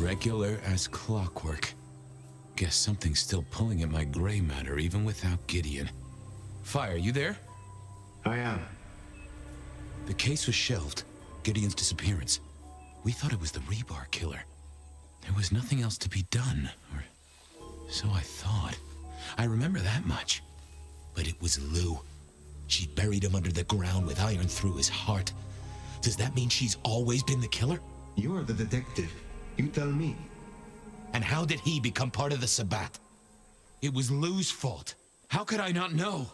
Regular as clockwork. Guess something's still pulling at my gray matter even without Gideon. Fire, you there? I am. The case was shelved. Gideon's disappearance. We thought it was the rebar killer. There was nothing else to be done, or so I thought. I remember that much. But it was Lou. She buried him under the ground with iron through his heart. Does that mean she's always been the killer? You're the detective. You tell me. And how did he become part of the Sabbat? It was Lou's fault. How could I not know?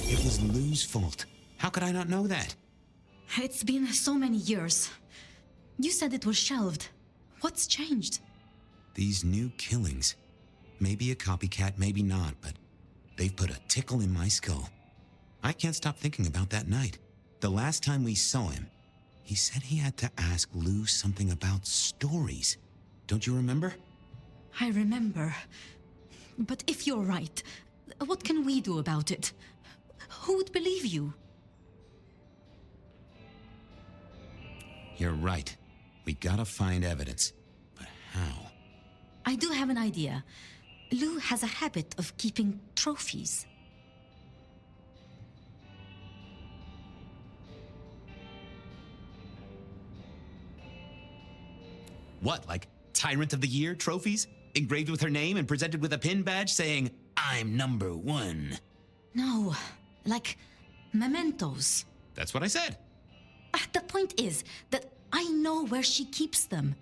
It was Lou's fault. How could I not know that? It's been so many years. You said it was shelved. What's changed? These new killings. Maybe a copycat, maybe not, but they've put a tickle in my skull. I can't stop thinking about that night. The last time we saw him, he said he had to ask Lou something about stories. Don't you remember? I remember. But if you're right, what can we do about it? Who would believe you? You're right. We gotta find evidence. But how? I do have an idea. Lou has a habit of keeping trophies. What, like Tyrant of the Year trophies? Engraved with her name and presented with a pin badge saying, I'm #1. No, like mementos. That's what I said. The point is that I know where she keeps them.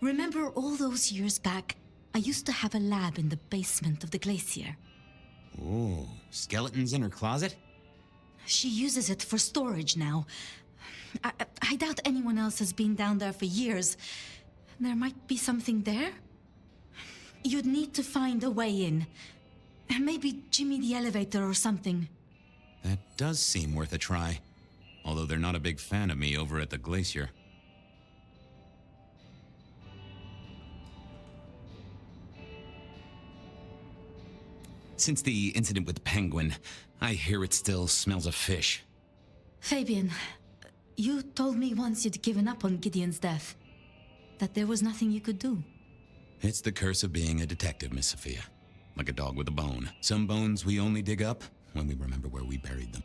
Remember all those years back, I used to have a lab in the basement of the glacier. Oh, skeletons in her closet? She uses it for storage now. I doubt anyone else has been down there for years. There might be something there. You'd need to find a way in. Maybe Jimmy the elevator or something. That does seem worth a try. Although they're not a big fan of me over at the glacier. Since the incident with the penguin, I hear it still smells of fish. Fabian, you told me once you'd given up on Gideon's death. That there was nothing you could do. It's the curse of being a detective, Miss Sophia. Like a dog with a bone. Some bones we only dig up when we remember where we buried them.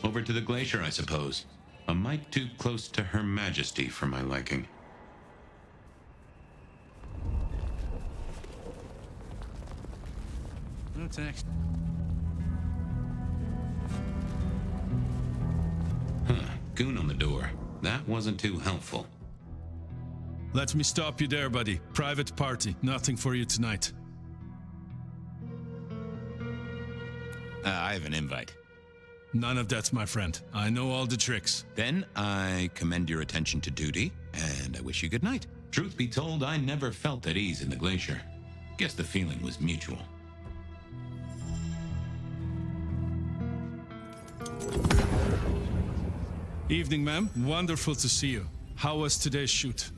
Over to the glacier, I suppose. A mite too close to Her Majesty for my liking. What's next? Huh, goon on the door. That wasn't too helpful. Let me stop you there, buddy. Private party. Nothing for you tonight. I have an invite. None of that, my friend. I know all the tricks. Then I commend your attention to duty, and I wish you good night. Truth be told, I never felt at ease in the glacier. Guess the feeling was mutual. Evening, ma'am. Wonderful to see you. How was today's shoot?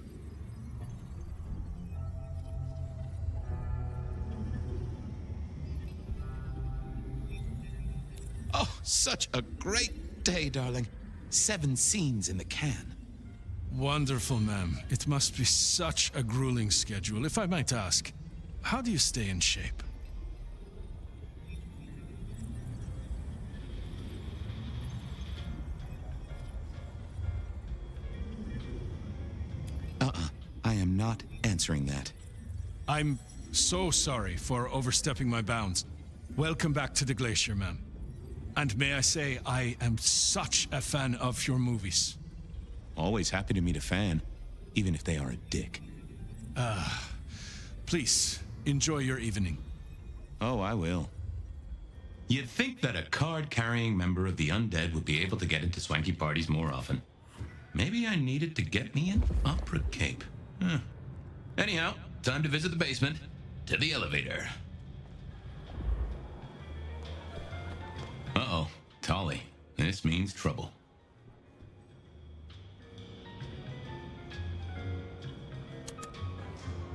Oh, such a great day, darling. 7 scenes in the can. Wonderful, ma'am. It must be such a grueling schedule. If I might ask, how do you stay in shape? I am not answering that. I'm so sorry for overstepping my bounds. Welcome back to the glacier, ma'am. And may I say, I am such a fan of your movies. Always happy to meet a fan, even if they are a dick. Please, enjoy your evening. Oh, I will. You'd think that a card-carrying member of the undead would be able to get into swanky parties more often. Maybe I needed to get me an opera cape. Anyhow, time to visit the basement. To the elevator. Uh-oh, Tolly. This means trouble.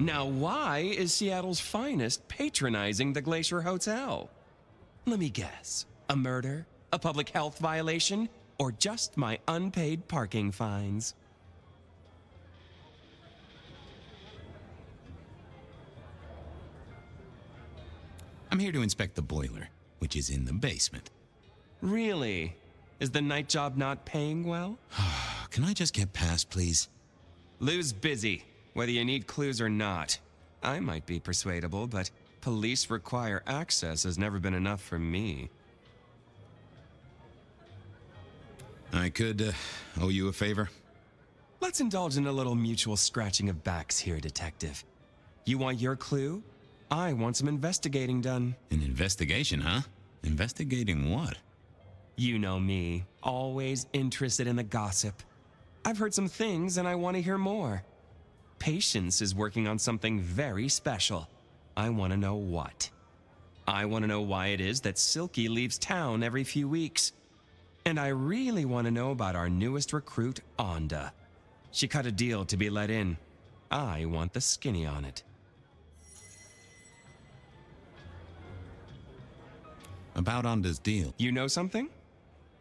Now, why is Seattle's finest patronizing the Glacier Hotel? Let me guess. A murder? A public health violation? Or just my unpaid parking fines? I'm here to inspect the boiler, which is in the basement. Really? Is the night job not paying well? Can I just get past, please? Lou's busy, whether you need clues or not. I might be persuadable, but police require access has never been enough for me. I could owe you a favor. Let's indulge in a little mutual scratching of backs here, Detective. You want your clue? I want some investigating done. An investigation, huh? Investigating what? You know me, always interested in the gossip. I've heard some things and I want to hear more. Patience is working on something very special. I want to know what. I want to know why it is that Silky leaves town every few weeks. And I really want to know about our newest recruit, Onda. She cut a deal to be let in. I want the skinny on it. About Onda's deal. You know something?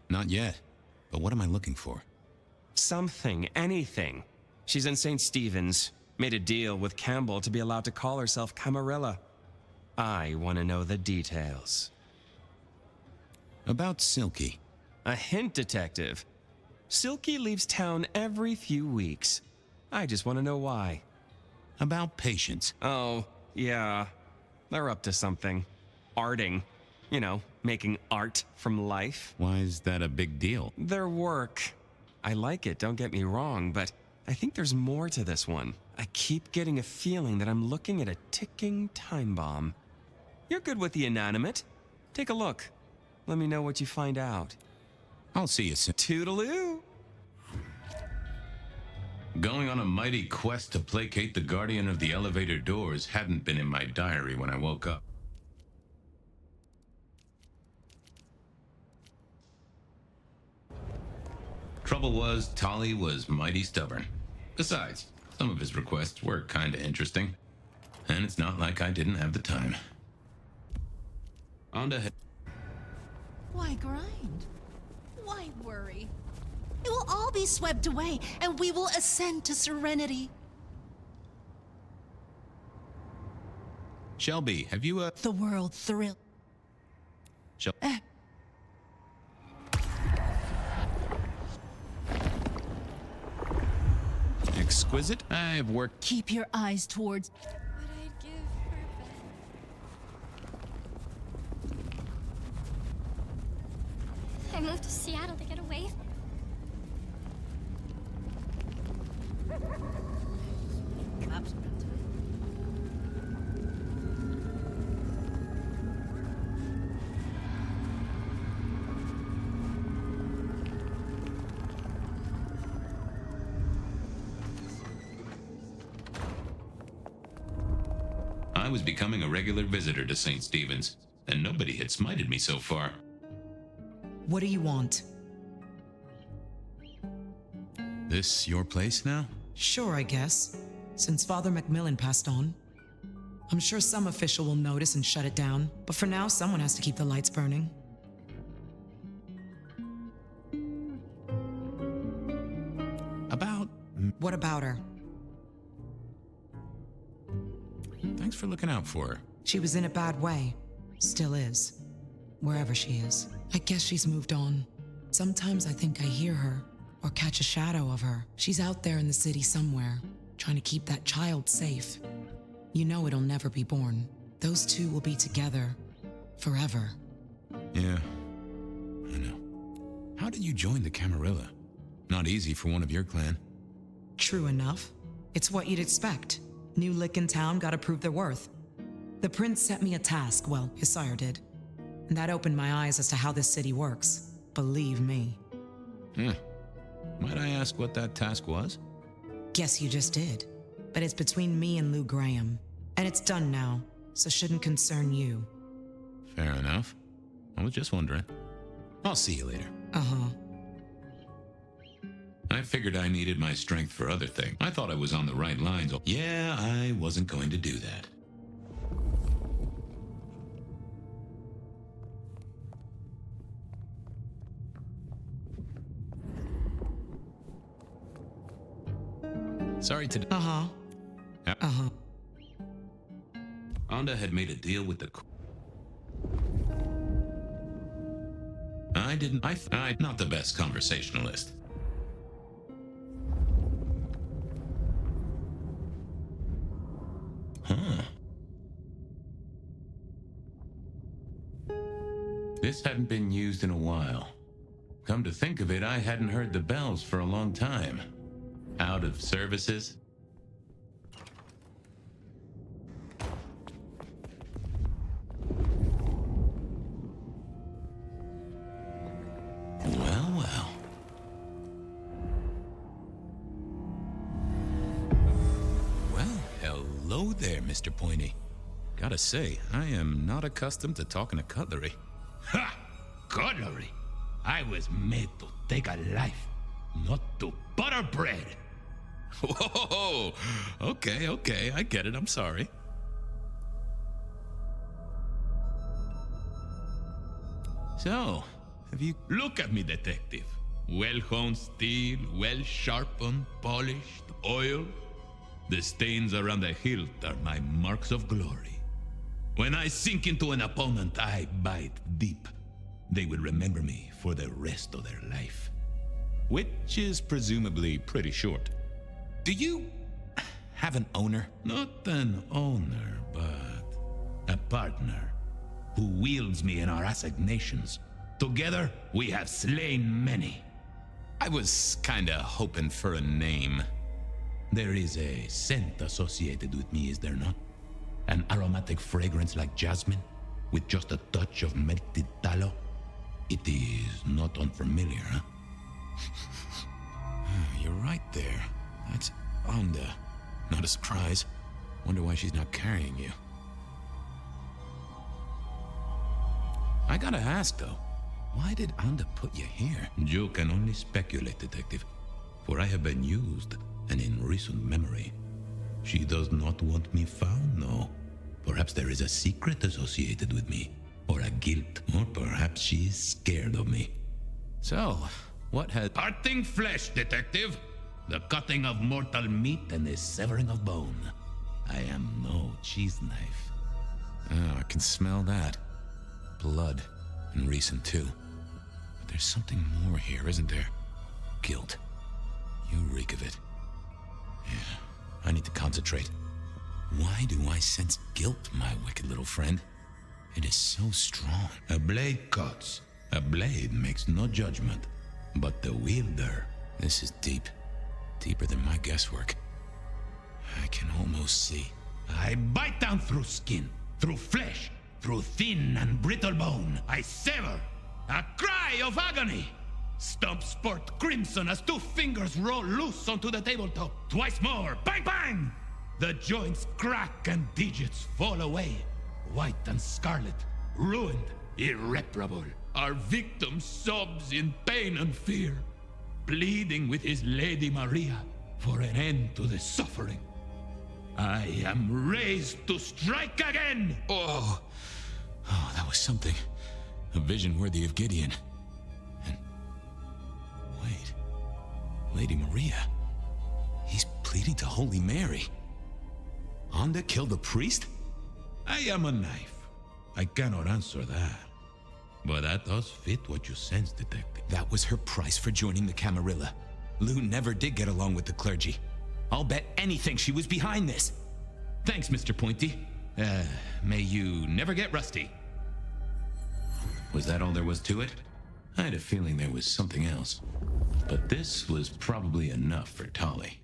Not yet. But what am I looking for? Something, anything. She's in St. Stephen's. Made a deal with Campbell to be allowed to call herself Camarilla. I want to know the details. About Silky. A hint, Detective. Silky leaves town every few weeks. I just want to know why. About Patience. Oh, yeah. They're up to something. Arting. You know, making art from life. Why is that a big deal? Their work. I like it, don't get me wrong, but I think there's more to this one. I keep getting a feeling that I'm looking at a ticking time bomb. You're good with the inanimate. Take a look. Let me know what you find out. I'll see you soon. Toodaloo! Going on a mighty quest to placate the guardian of the elevator doors hadn't been in my diary when I woke up. Trouble was, Tolly was mighty stubborn. Besides, some of his requests were kinda interesting. And it's not like I didn't have the time. On to Why grind? Why worry? It will all be swept away, and we will ascend to serenity. Shelby, have you, The world thrill. Exquisite? I've worked. Keep your eyes towards. What I'd give for a bed. I moved to Seattle to get away. I was becoming a regular visitor to St. Stephen's, and nobody had smited me so far. What do you want? This your place now? Sure, I guess. Since Father Macmillan passed on. I'm sure some official will notice and shut it down, but for now, someone has to keep the lights burning. About. What about her? Thanks for looking out for her. She was in a bad way. Still is. Wherever she is. I guess she's moved on. Sometimes I think I hear her, or catch a shadow of her. She's out there in the city somewhere, trying to keep that child safe. You know it'll never be born. Those two will be together. Forever. Yeah, I know. How did you join the Camarilla? Not easy for one of your clan. True enough. It's what you'd expect. New lick in town, gotta prove their worth. The prince set me a task, well, his sire did. And that opened my eyes as to how this city works. Believe me. Might I ask what that task was? Guess you just did. But it's between me and Lou Graham. And it's done now, so shouldn't concern you. Fair enough. I was just wondering. I'll see you later. Uh-huh. I figured I needed my strength for other things. I thought I was on the right lines. Yeah, I wasn't going to do that. Sorry to... Uh-huh. Uh-huh. Anda had made a deal with the... I'm not the best conversationalist. Huh. This hadn't been used in a while. Come to think of it, I hadn't heard the bells for a long time. Out of services? Well, well. Well, hello there, Mr. Pointy. Gotta say, I am not accustomed to talking to cutlery. Ha! Cutlery! I was made to take a life, not to butter bread. Whoa! Okay, I get it. I'm sorry. So, have you... Look at me, detective. Well-honed steel, well-sharpened, polished, oiled. The stains around the hilt are my marks of glory. When I sink into an opponent, I bite deep. They will remember me for the rest of their life. Which is presumably pretty short. Do you have an owner? Not an owner, but a partner who wields me in our assignations. Together, we have slain many. I was kinda hoping for a name. There is a scent associated with me, is there not? An aromatic fragrance like jasmine, with just a touch of melted tallow. It is not unfamiliar, huh? You're right there. That's Anda. Not a surprise. Wonder why she's not carrying you. I gotta ask, though. Why did Anda put you here? You can only speculate, detective. For I have been used, and in recent memory. She does not want me found, no. Perhaps there is a secret associated with me. Or a guilt. Or perhaps she is scared of me. So, what had... Parting flesh, detective. The cutting of mortal meat and the severing of bone. I am no cheese knife. Oh, I can smell that. Blood. And recent, too. But there's something more here, isn't there? Guilt. You reek of it. Yeah, I need to concentrate. Why do I sense guilt, my wicked little friend? It is so strong. A blade cuts. A blade makes no judgment. But the wielder... This is deep. Deeper than my guesswork. I can almost see. I bite down through skin, through flesh, through thin and brittle bone. I sever. A cry of agony. Stumps spurt crimson as two fingers roll loose onto the tabletop. Twice more. Bang, bang! The joints crack and digits fall away. White and scarlet. Ruined. Irreparable. Our victim sobs in pain and fear. Pleading with his Lady Maria for an end to the suffering. I am raised to strike again! Oh, that was something. A vision worthy of Gideon. And... wait. Lady Maria. He's pleading to Holy Mary. Anda killed the priest? I am a knife. I cannot answer that. But that does fit what you sense, detective. That was her price for joining the Camarilla. Lou never did get along with the clergy. I'll bet anything she was behind this. Thanks, Mr. Pointy. May you never get rusty. Was that all there was to it? I had a feeling there was something else. But this was probably enough for Tolly.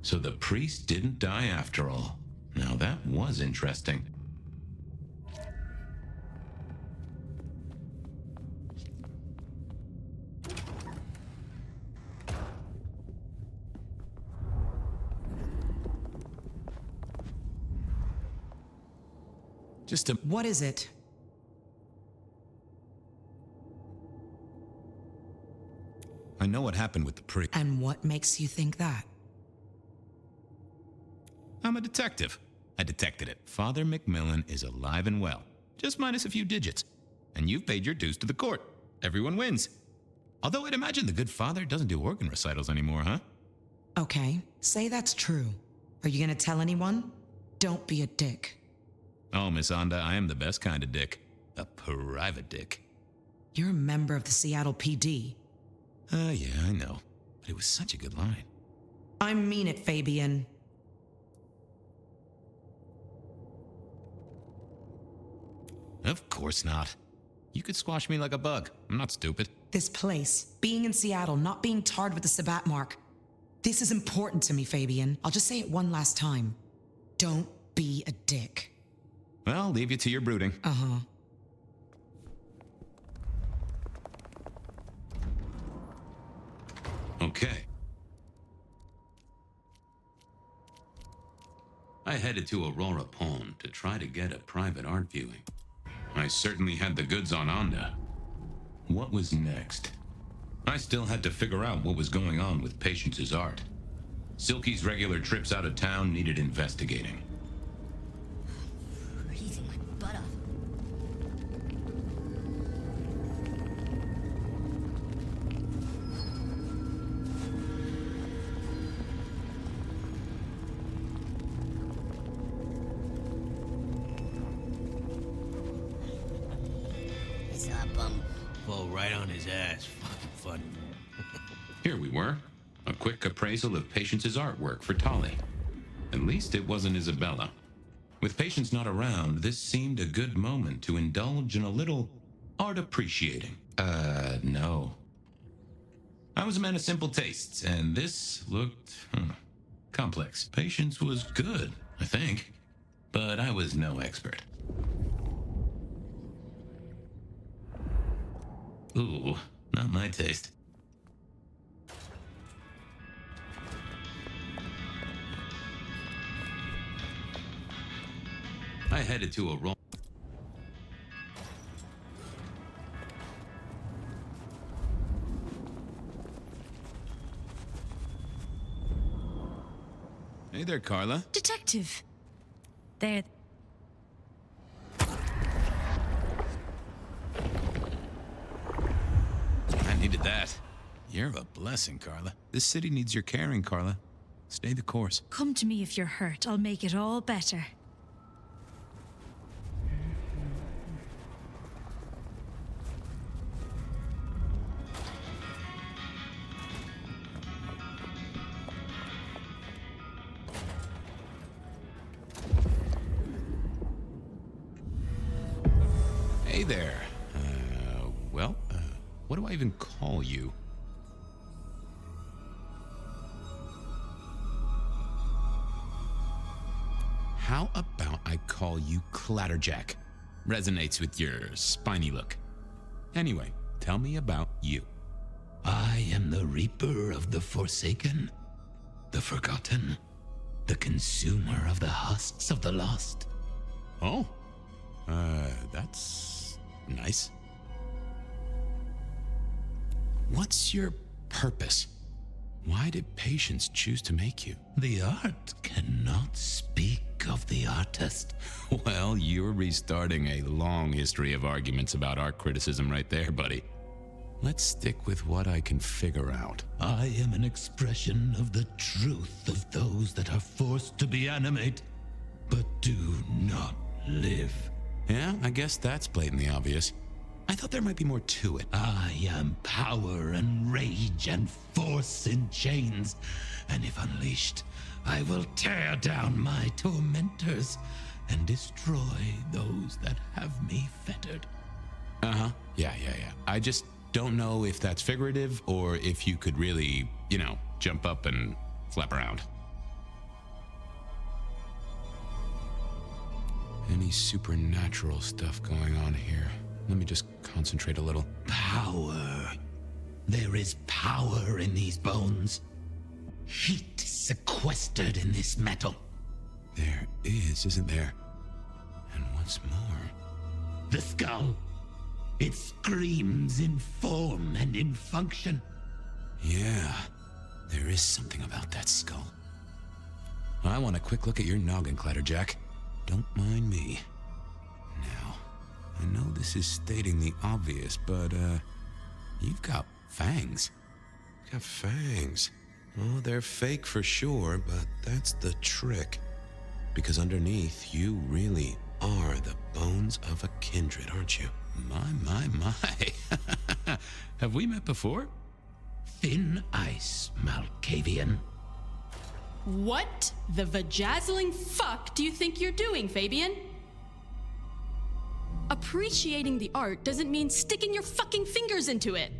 So the priest didn't die after all. Now that was interesting. Just a... What is it? I know what happened with the priest. And what makes you think that? I'm a detective. I detected it. Father McMillan is alive and well, just minus a few digits. And you've paid your dues to the court. Everyone wins. Although I'd imagine the good father doesn't do organ recitals anymore, huh? Okay, say that's true. Are you gonna tell anyone? Don't be a dick. Oh, Miss Onda, I am the best kind of dick. A private dick. You're a member of the Seattle PD. Yeah, I know. But it was such a good line. I mean it, Fabian. Of course not. You could squash me like a bug. I'm not stupid. This place, being in Seattle, not being tarred with the Sabat mark. This is important to me, Fabian. I'll just say it one last time. Don't be a dick. Well, I'll leave you to your brooding. Uh-huh. Okay. I headed to Aurora Pond to try to get a private art viewing. I certainly had the goods on Onda. What was next? I still had to figure out what was going on with Patience's art. Silky's regular trips out of town needed investigating. Freezing my butt off. It's up, Fall right on his ass. Fucking fun. Here we were. A quick appraisal of Patience's artwork for Tolly. At least it wasn't Isabella. With Patience not around, this seemed a good moment to indulge in a little art appreciating. No. I was a man of simple tastes, and this looked complex. Patience was good, I think, but I was no expert. Ooh, not my taste. I headed to a roll. Hey there, Carla. Detective. There. I needed that. You're a blessing, Carla. This city needs your caring, Carla. Stay the course. Come to me if you're hurt. I'll make it all better. Hey there. What do I even call you? How about I call you Clatterjack? Resonates with your spiny look. Anyway, tell me about you. I am the Reaper of the Forsaken, the Forgotten, the Consumer of the husks of the lost. Oh, that's nice. What's your purpose? Why did Patience choose to make you? The art cannot speak of the artist. Well, you're restarting a long history of arguments about art criticism right there, buddy. Let's stick with what I can figure out. I am an expression of the truth of those that are forced to be animate, but do not live. Yeah, I guess that's blatantly obvious. I thought there might be more to it. I am power and rage and force in chains, and if unleashed, I will tear down my tormentors and destroy those that have me fettered. Uh-huh. Yeah. I just don't know if that's figurative or if you could really, jump up and flap around. any supernatural stuff going on here. Let me just concentrate a little. Power. There is power in these bones. Heat sequestered in this metal. There is, isn't there? And what's more? The skull. It screams in form and in function. Yeah, there is something about that skull. I want a quick look at your noggin, Clatterjack. Don't mind me. Now, I know this is stating the obvious, but, you've got fangs. You've got fangs. Oh, they're fake for sure, but that's the trick. Because underneath, you really are the bones of a kindred, aren't you? My. Have we met before? Thin ice, Malkavian. What the vajazzling fuck do you think you're doing, Fabian? Appreciating the art doesn't mean sticking your fucking fingers into it.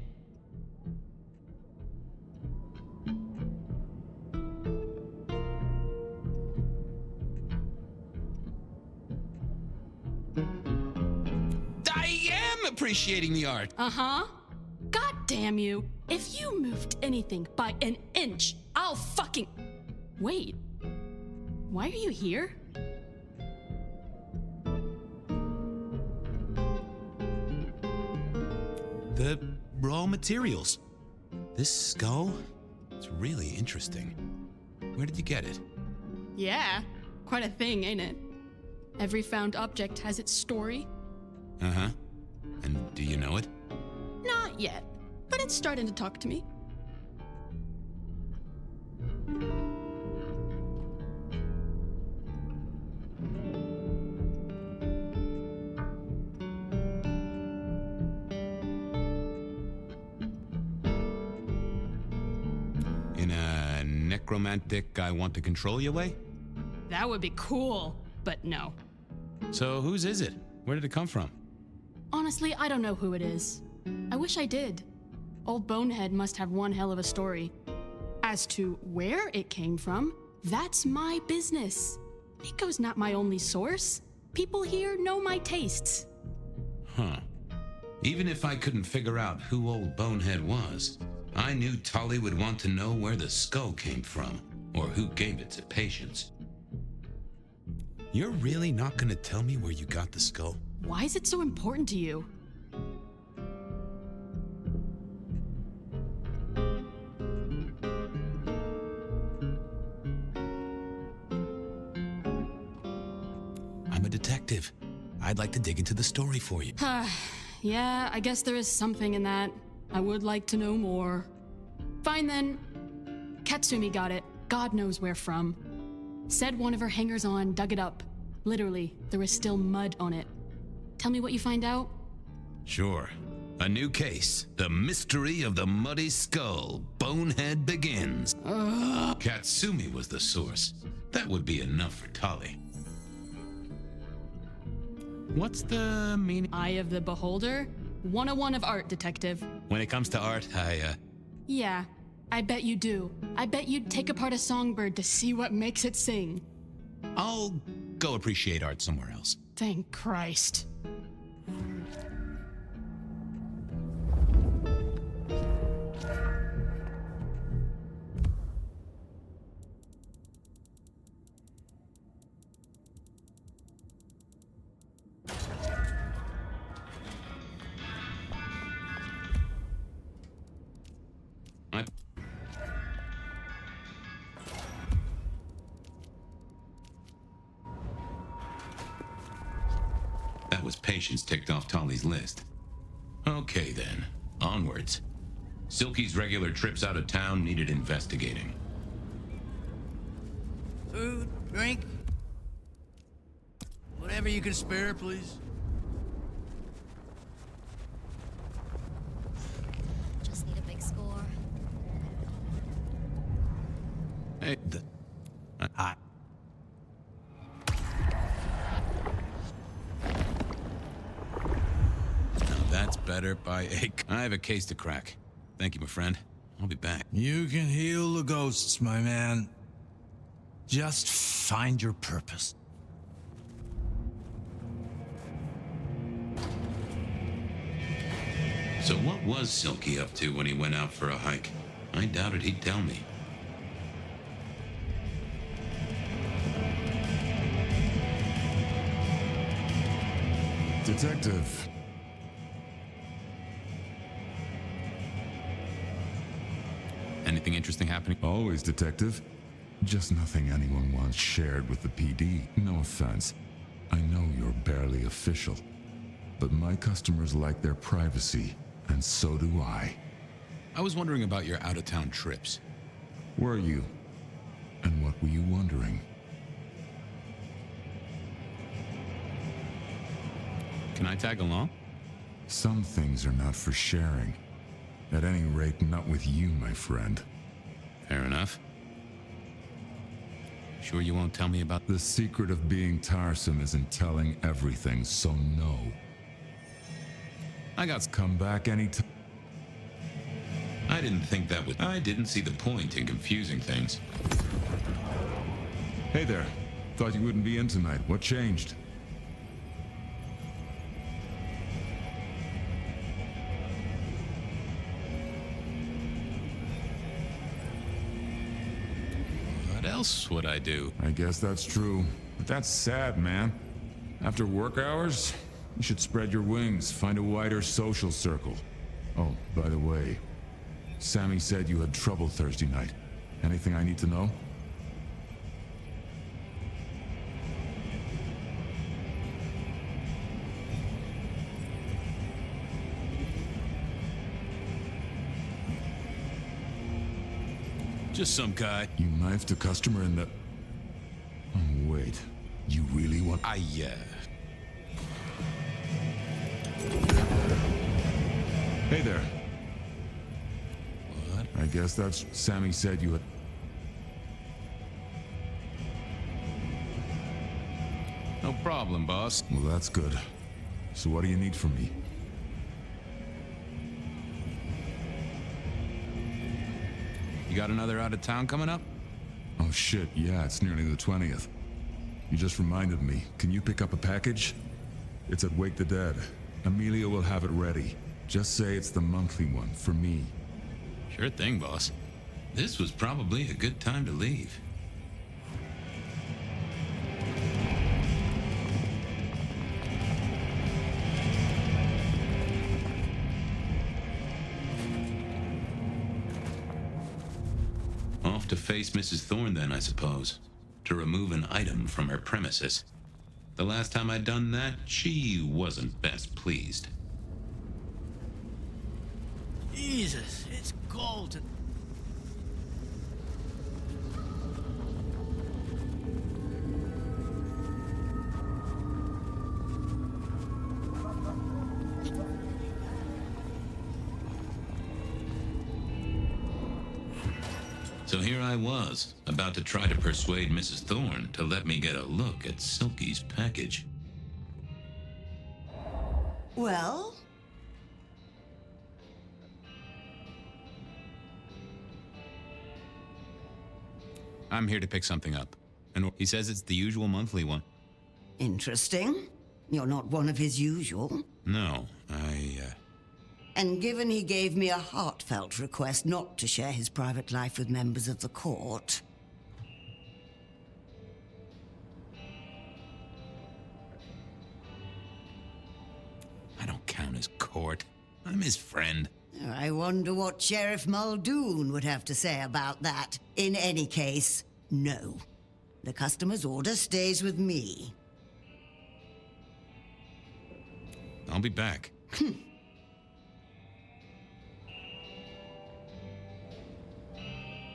I am appreciating the art. Uh-huh. God damn you. If you moved anything by an inch, I'll fucking... Wait. Why are you here? The raw materials. This skull? It's really interesting. Where did you get it? Yeah. Quite a thing, ain't it? Every found object has its story. Uh-huh. And do you know it? Not yet, but it's starting to talk to me. In a necromantic I want to control you way? That would be cool, but no. So whose is it? Where did it come from? Honestly, I don't know who it is. I wish I did. Old Bonehead must have one hell of a story. As to where it came from, that's my business. Nico's not my only source. People here know my tastes. Huh. Even if I couldn't figure out who old Bonehead was, I knew Tolly would want to know where the skull came from, or who gave it to Patience. You're really not gonna tell me where you got the skull? Why is it so important to you? I'm a detective. I'd like to dig into the story for you. Yeah, I guess there is something in that. I would like to know more. Fine then. Katsumi got it. God knows where from. Said one of her hangers-on dug it up. Literally, there was still mud on it. Tell me what you find out. Sure. A new case. The mystery of the muddy skull. Bonehead begins. Katsumi was the source. That would be enough for Tolly. What's the meaning? Eye of the Beholder? 101 of art, detective. When it comes to art, Yeah, I bet you do. I bet you'd take apart a songbird to see what makes it sing. I'll go appreciate art somewhere else. Thank Christ. That was Patience ticked off Tolly's list. Okay then, onwards. Silky's regular trips out of town needed investigating. Food, drink, whatever you can spare, please. Just need a big score. Hey, Now that's better by a... I have a case to crack. Thank you, my friend. I'll be back. You can heal the ghosts, my man. Just find your purpose. So what was Silky up to when he went out for a hike? I doubted he'd tell me. Detective. Anything interesting happening? Always, Detective. Just nothing anyone wants shared with the PD. No offense. I know you're barely official. But my customers like their privacy, and so do I. I was wondering about your out-of-town trips. Were you? And what were you wondering? Can I tag along? Some things are not for sharing. At any rate, not with you, my friend. Fair enough. Sure you won't tell me about... The secret of being tiresome isn't telling everything, so no. I got... Come back anytime. I didn't think that would... I didn't see the point in confusing things. Hey there. Thought you wouldn't be in tonight. What changed? What else would I do? I guess that's true. But that's sad, man. After work hours, you should spread your wings, find a wider social circle. Oh, by the way, Sammy said you had trouble Thursday night. Anything I need to know? Just some guy. You knifed a customer in the... Oh, wait. You really want... Hey there. What? I guess that's... Sammy said you had... No problem, boss. Well, that's good. So what do you need from me? You got another out of town coming up? Oh shit, yeah, it's nearly the 20th. You just reminded me. Can you pick up a package? It's at Wake the Dead. Amelia will have it ready. Just say it's the monthly one, for me. Sure thing, boss. This was probably a good time to leave. Off to face Mrs. Thorne then, I suppose. To remove an item from her premises. The last time I'd done that, she wasn't best pleased. Jesus, it's cold. So here I was, about to try to persuade Mrs. Thorne to let me get a look at Silky's package. Well? I'm here to pick something up. And he says it's the usual monthly one. Interesting. You're not one of his usual. No, And given he gave me a heartfelt request not to share his private life with members of the court... I don't count as court. I'm his friend. I wonder what Sheriff Muldoon would have to say about that. In any case, no. The customer's order stays with me. I'll be back.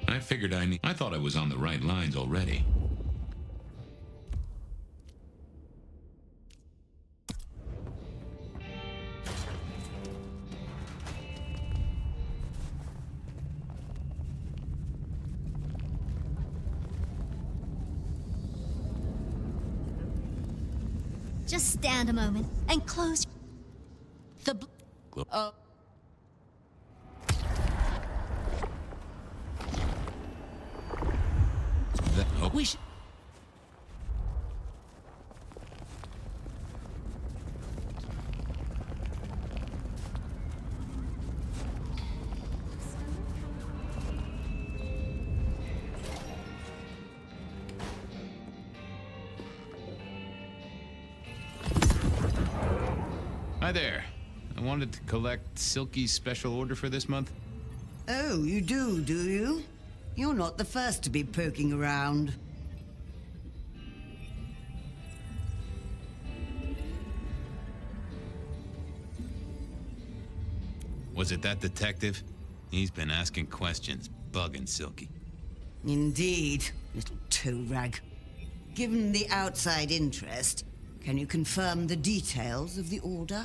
I figured I thought I was on the right lines already. Just stand a moment and close the... We should... Hi there. I wanted to collect Silky's special order for this month. Oh, you do you? You're not the first to be poking around. Was it that detective? He's been asking questions, bugging Silky. Indeed, little toe rag. Given the outside interest, can you confirm the details of the order?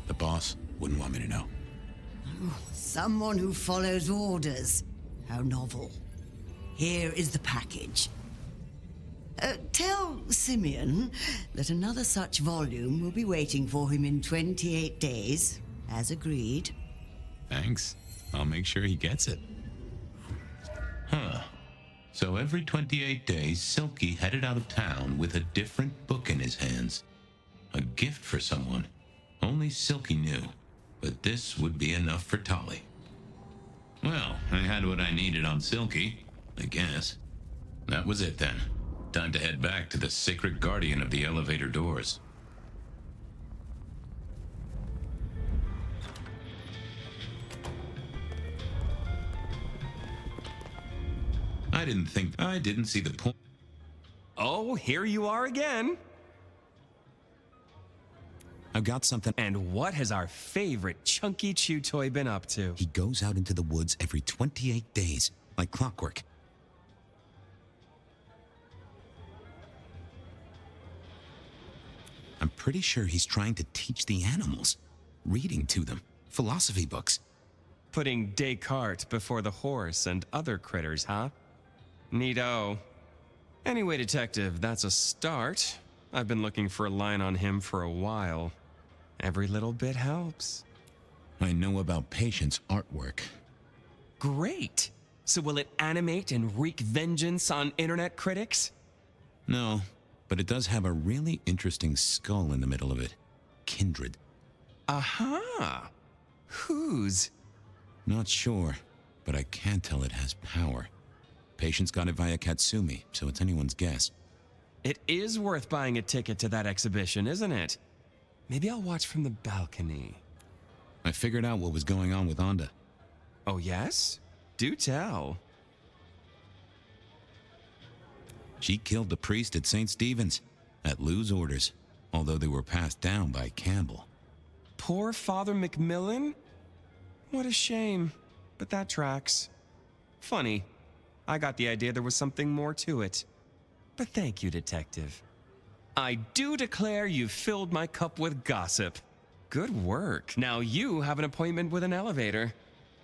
The boss wouldn't want me to know. Oh, someone who follows orders. How novel. Here is the package. Tell Simeon that another such volume will be waiting for him in 28 days, as agreed. Thanks. I'll make sure he gets it. Huh. So every 28 days, Silky headed out of town with a different book in his hands. A gift for someone. Only Silky knew. But this would be enough for Tolly. Well, I had what I needed on Silky, I guess. That was it then. Time to head back to the sacred guardian of the elevator doors. I didn't see the point. Oh, here you are again. I've got something. And what has our favorite chunky chew toy been up to? He goes out into the woods every 28 days, like clockwork. I'm pretty sure he's trying to teach the animals, reading to them, philosophy books. Putting Descartes before the horse and other critters, huh? Neato. Anyway, Detective, that's a start. I've been looking for a line on him for a while. Every little bit helps. I know about Patience artwork. Great! So will it animate and wreak vengeance on internet critics? No, but it does have a really interesting skull in the middle of it. Kindred. Aha! Whose? Not sure, but I can tell it has power. Patience got it via Katsumi, so it's anyone's guess. It is worth buying a ticket to that exhibition, isn't it? Maybe I'll watch from the balcony. I figured out what was going on with Onda. Oh, yes? Do tell. She killed the priest at St. Stephen's, at Lou's orders, although they were passed down by Campbell. Poor Father Macmillan? What a shame, but that tracks. Funny, I got the idea there was something more to it. But thank you, Detective. I do declare you've filled my cup with gossip. Good work. Now you have an appointment with an elevator.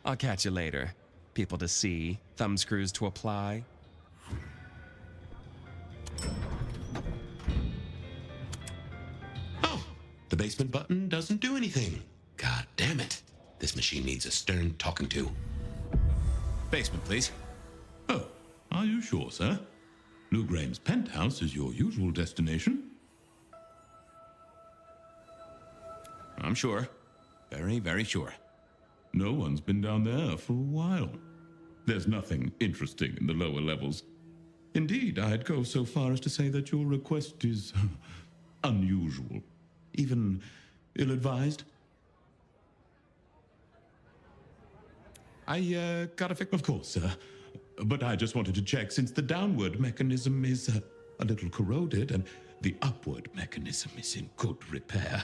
I'll catch you later. People to see, thumbscrews to apply. Oh, the basement button doesn't do anything. God damn it. This machine needs a stern talking to. Basement, please. Oh, are you sure, sir? Lou Graham's penthouse is your usual destination. I'm sure. Very, very sure. No one's been down there for a while. There's nothing interesting in the lower levels. Indeed, I'd go so far as to say that your request is unusual, even ill-advised. I got a fix. Of course, sir. But I just wanted to check, since the downward mechanism is a little corroded and the upward mechanism is in good repair.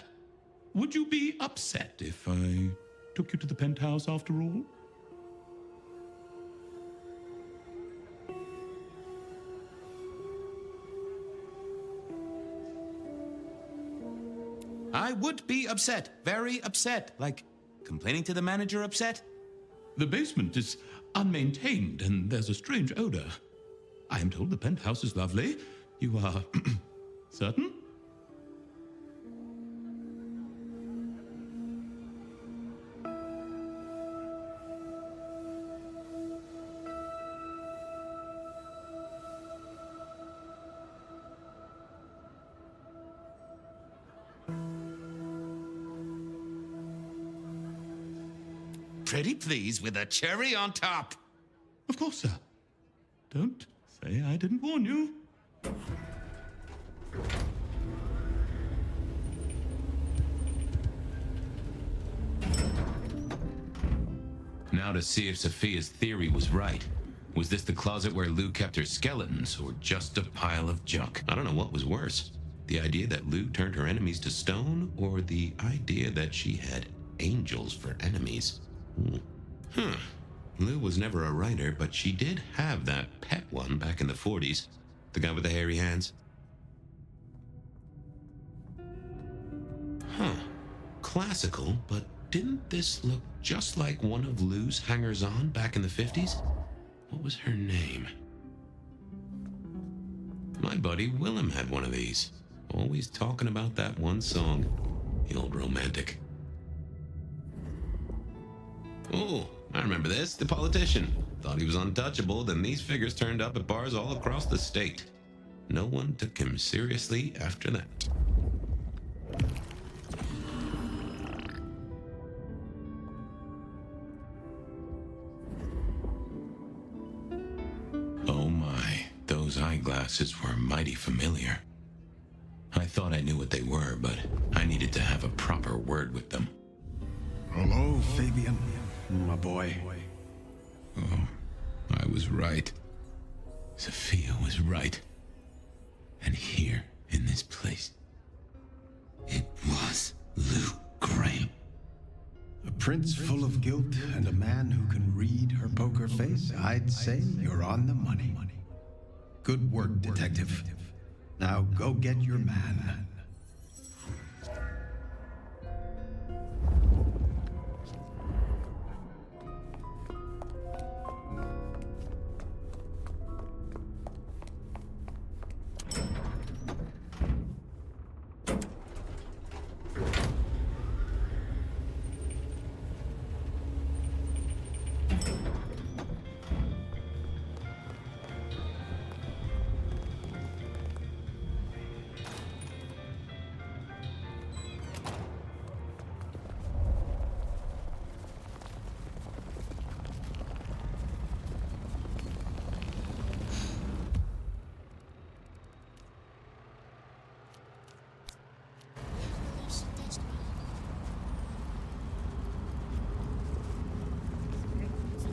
Would you be upset if I took you to the penthouse after all? I would be upset. Very upset. Like, complaining to the manager upset? The basement is unmaintained and there's a strange odor. I am told the penthouse is lovely. You are certain? Pretty please with a cherry on top. Of course, sir. Don't say I didn't warn you. Now to see if Sophia's theory was right. Was this the closet where Lou kept her skeletons, or just a pile of junk? I don't know what was worse. The idea that Lou turned her enemies to stone, or the idea that she had angels for enemies? Lou was never a writer, but she did have that pet one back in the 40s. The guy with the hairy hands. Classical, but didn't this look just like one of Lou's hangers-on back in the 50s? What was her name? My buddy Willem had one of these. Always talking about that one song. The old romantic. Oh, I remember this. The politician. Thought he was untouchable, then these figures turned up at bars all across the state. No one took him seriously after that. Oh my, those eyeglasses were mighty familiar. I thought I knew what they were, but I needed to have a proper word with them. Hello, Fabian, my boy. Oh, I was right. Sophia was right. And here, in this place, it was Lou Graham. A prince full of guilt and a man who can read her poker face. I'd say you're on the money. Good work, detective. Now go get your man.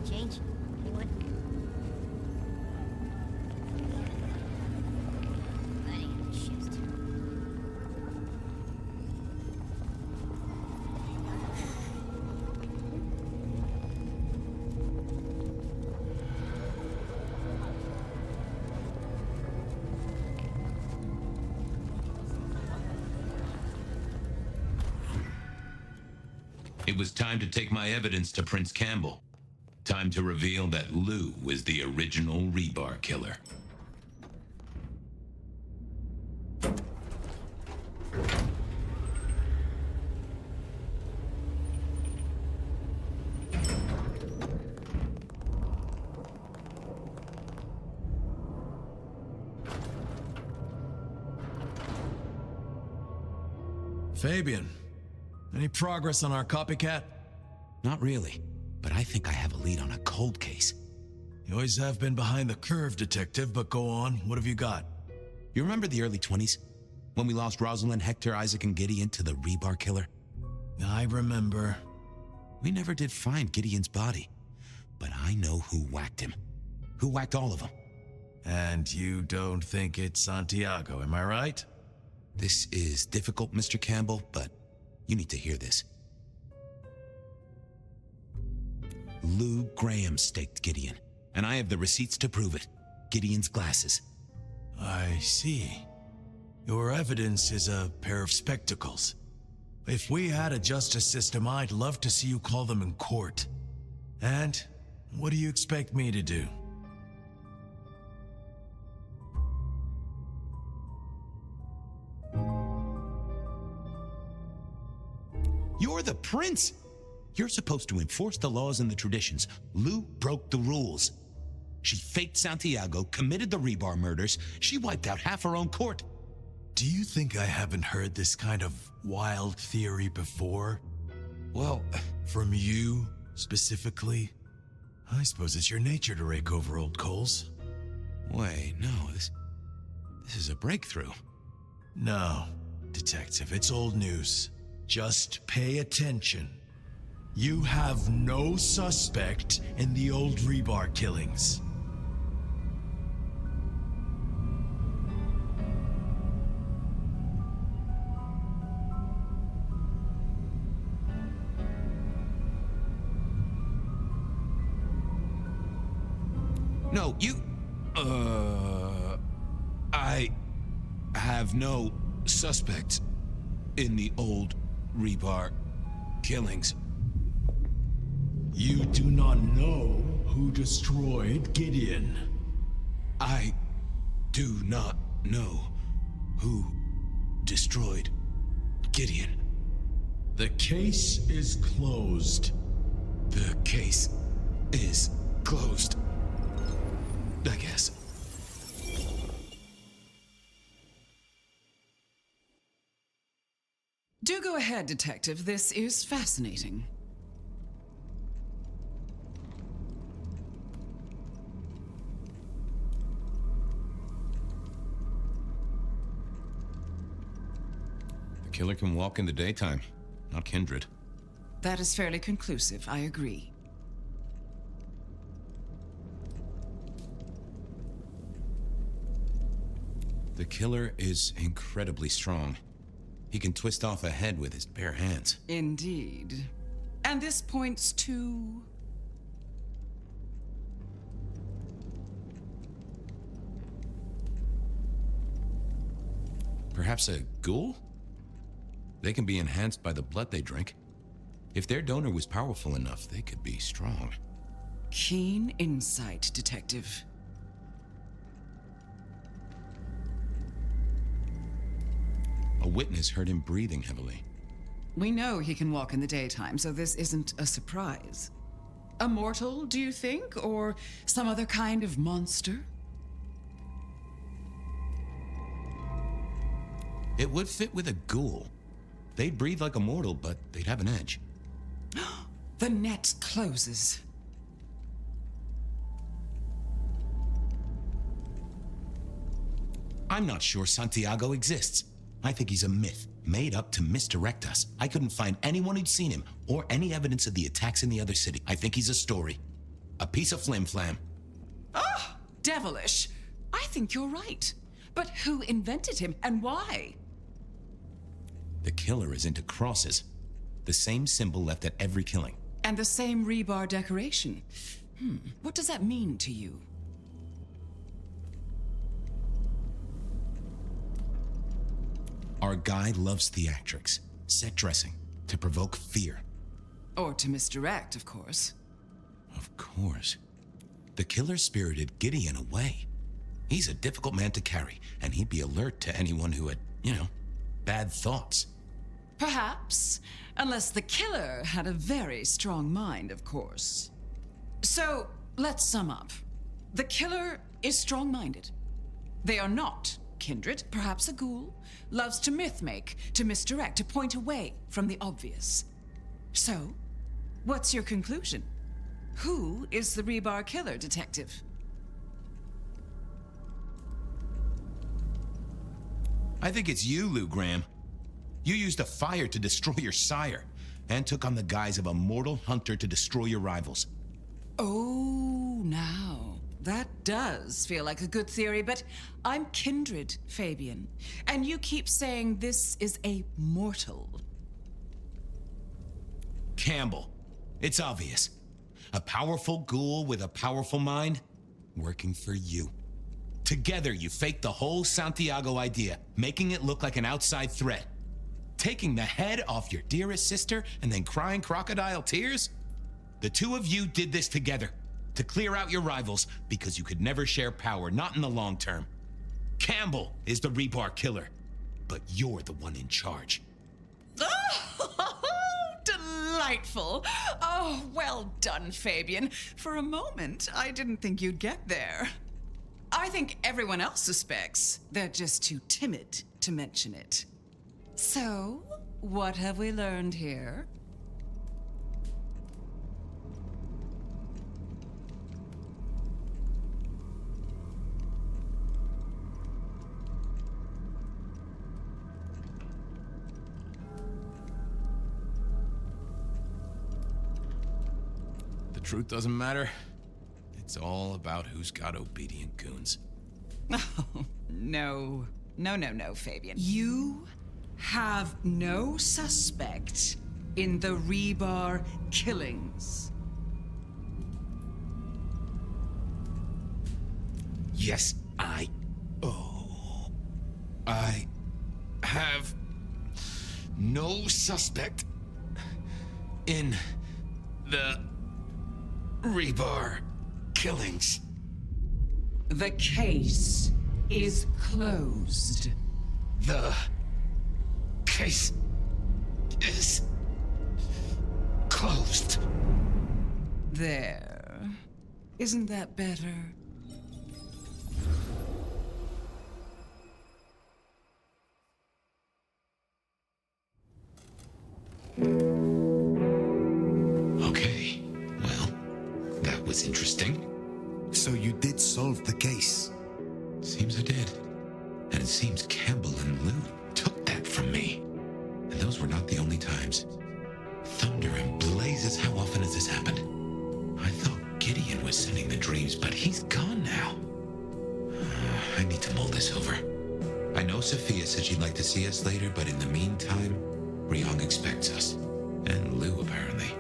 Change? Anyone? Buddy, shift. It was time to take my evidence to Prince Campbell. Time to reveal that Lou was the original rebar killer. Fabian, any progress on our copycat? Not really, but I think I have a lead on a cold case. You always have been behind the curve, detective, but go on. What have you got? You remember the early 20s? When we lost Rosalind, Hector, Isaac, and Gideon to the rebar killer? I remember. We never did find Gideon's body, but I know who whacked him. Who whacked all of them. And you don't think it's Santiago, am I right? This is difficult, Mr. Campbell, but you need to hear this. Lou Graham staked Gideon, and I have the receipts to prove it. Gideon's glasses. I see. Your evidence is a pair of spectacles. If we had a justice system, I'd love to see you call them in court. And what do you expect me to do? You're the prince! You're supposed to enforce the laws and the traditions. Lou broke the rules. She faked Santiago, committed the rebar murders. She wiped out half her own court. Do you think I haven't heard this kind of wild theory before? Well, from you, specifically? I suppose it's your nature to rake over old coals. Wait, no, This is a breakthrough. No, Detective, it's old news. Just pay attention. You have no suspect in the old rebar killings. No, you... I have no suspect in the old rebar killings. You do not know who destroyed Gideon. I do not know who destroyed Gideon. The case is closed. The case is closed. I guess. Do go ahead, Detective. This is fascinating. The killer can walk in the daytime, not Kindred. That is fairly conclusive, I agree. The killer is incredibly strong. He can twist off a head with his bare hands. Indeed. And this points to... Perhaps a ghoul? They can be enhanced by the blood they drink. If their donor was powerful enough, they could be strong. Keen insight, Detective. A witness heard him breathing heavily. We know he can walk in the daytime, so this isn't a surprise. A mortal, do you think? Or some other kind of monster? It would fit with a ghoul. They'd breathe like a mortal, but they'd have an edge. The net closes. I'm not sure Santiago exists. I think he's a myth, made up to misdirect us. I couldn't find anyone who'd seen him, or any evidence of the attacks in the other city. I think he's a story. A piece of flim-flam. Ah, devilish. I think you're right. But who invented him, and why? The killer is into crosses. The same symbol left at every killing. And the same rebar decoration. What does that mean to you? Our guy loves theatrics, set dressing, to provoke fear. Or to misdirect, of course. Of course. The killer spirited Gideon away. He's a difficult man to carry, and he'd be alert to anyone who had, bad thoughts. Perhaps, unless the killer had a very strong mind, of course. So, let's sum up. The killer is strong-minded. They are not kindred, perhaps a ghoul, loves to myth-make, to misdirect, to point away from the obvious. So, what's your conclusion? Who is the rebar killer, Detective? I think it's you, Lou Graham. You used a fire to destroy your sire, and took on the guise of a mortal hunter to destroy your rivals. Oh, now, that does feel like a good theory, but I'm kindred, Fabian. And you keep saying this is a mortal. Campbell. It's obvious. A powerful ghoul with a powerful mind, working for you. Together, you faked the whole Santiago idea, making it look like an outside threat. Taking the head off your dearest sister and then crying crocodile tears? The two of you did this together, to clear out your rivals, because you could never share power, not in the long term. Campbell is the rebar killer, but you're the one in charge. Oh, delightful. Oh, well done, Fabian. For a moment, I didn't think you'd get there. I think everyone else suspects. They're just too timid to mention it. So, what have we learned here? truth doesn't matter. It's all about who's got obedient goons. Oh, no. No, Fabian. You have no suspect in the Rebar killings. Yes, I have no suspect in the Rebar killings. The case is closed. The case is closed. There. Isn't that better? Okay, well, that was interesting. So you did solve the case? Seems I did. And it seems Campbell and Lou took that from me. And those were not the only times. Thunder and blazes, how often has this happened? I thought Gideon was sending the dreams, but he's gone now. I need to mull this over. I know Sophia said she'd like to see us later, but in the meantime, Ryong expects us. And Lou, apparently.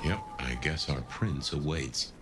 Yep, I guess our prince awaits.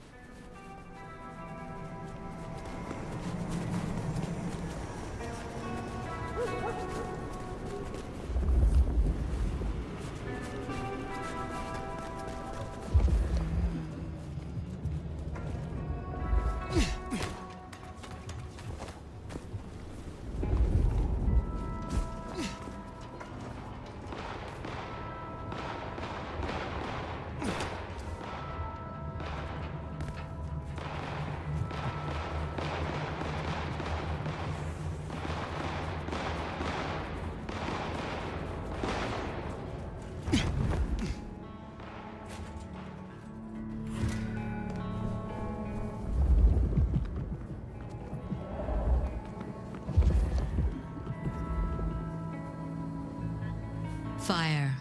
Fire.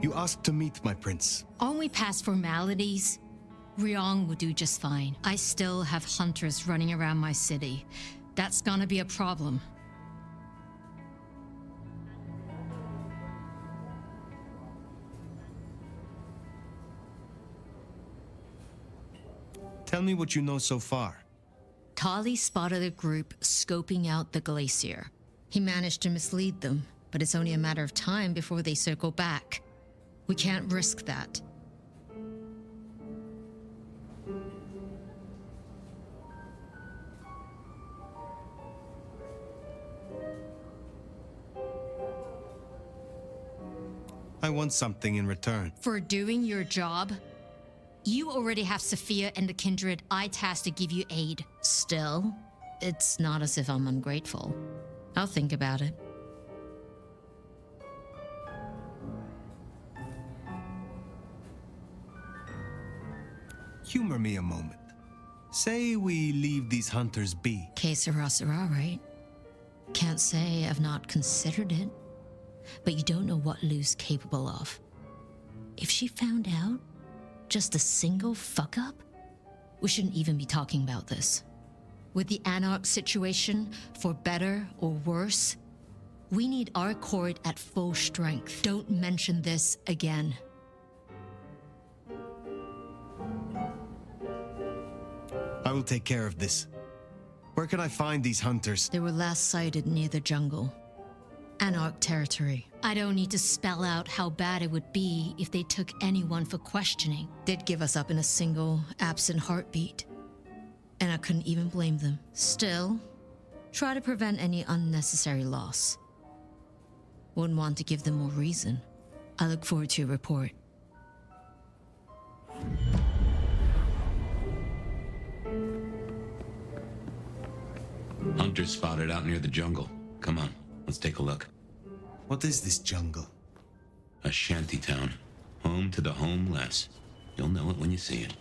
You asked to meet my prince. Only past formalities. Ryong will do just fine. I still have hunters running around my city. That's gonna be a problem. Tell me what you know so far. Tali spotted a group scoping out the glacier. He managed to mislead them, but it's only a matter of time before they circle back. We can't risk that. I want something in return. For doing your job, you already have Sophia and the kindred I tasked to give you aid. Still, it's not as if I'm ungrateful. I'll think about it. Humor me a moment. Say we leave these hunters be. Que sera, sera, right? Can't say I've not considered it. But you don't know what Lou's capable of. If she found out, just a single fuck-up, we shouldn't even be talking about this. With the Anarch situation, for better or worse, We need our court at full strength. Don't mention this again. I will take care of this. Where can I find these hunters? They were last sighted near the jungle. Anarch territory. I don't need to spell out how bad it would be if they took anyone for questioning. They'd give us up in a single, absent heartbeat. And I couldn't even blame them. Still, try to prevent any unnecessary loss. Wouldn't want to give them more reason. I look forward to your report. Hunters spotted out near the jungle. Come on, let's take a look. What is this jungle? A shanty town. Home to the homeless. You'll know it when you see it.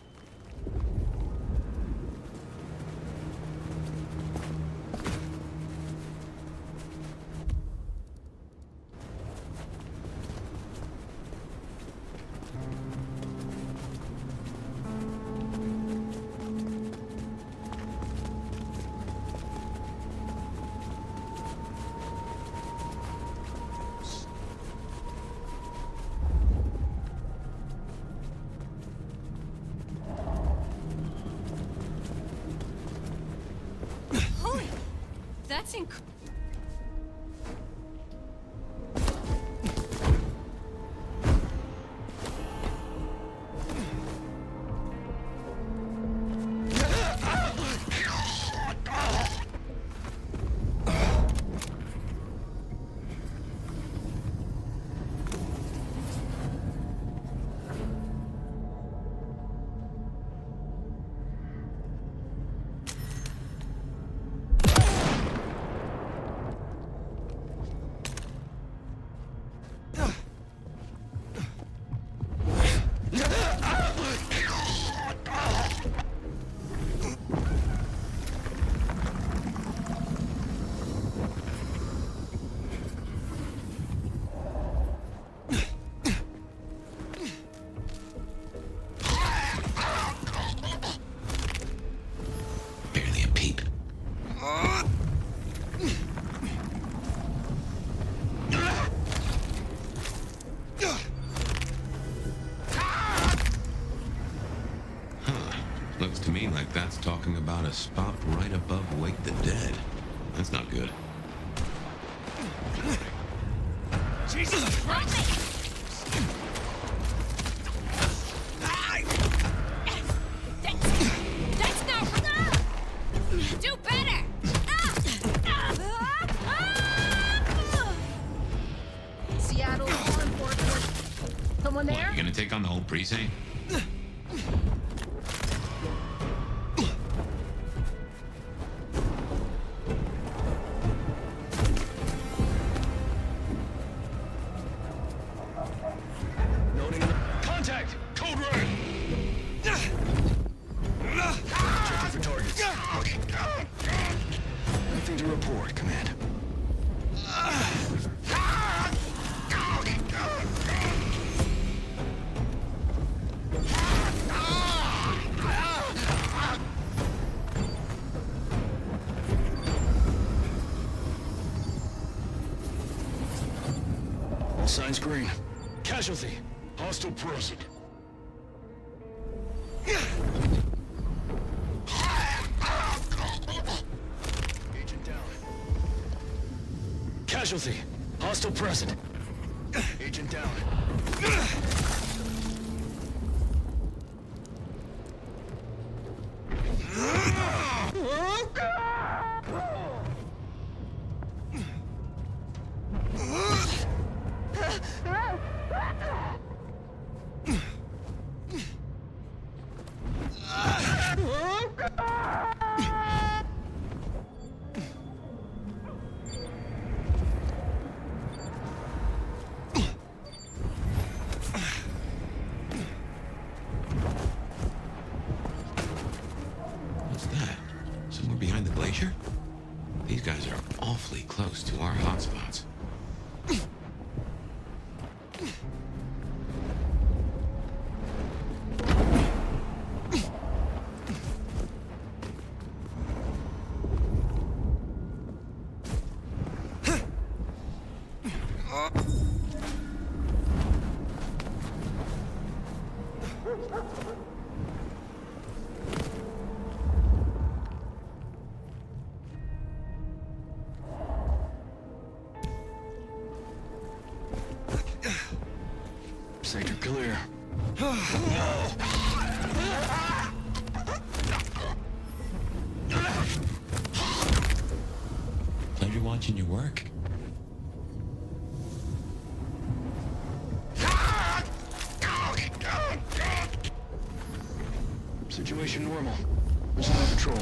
That's incredible. Looks to me like that's talking about a spot right above Wake the Dead. That's not good. Jesus Christ! That's not... Do better! Seattle law enforcement. Someone there? You gonna take on the whole precinct? Contact! Code red! Checking for targets. Nothing to report, Command. All signs green. Casualty. Hostile present. Agent down. Casualty. Hostile present. Agent down. What's that? Somewhere behind the glacier? These guys are awfully close to our hotspots. Sector clear. Pleasure watching you work. Situation normal. There's no patrol.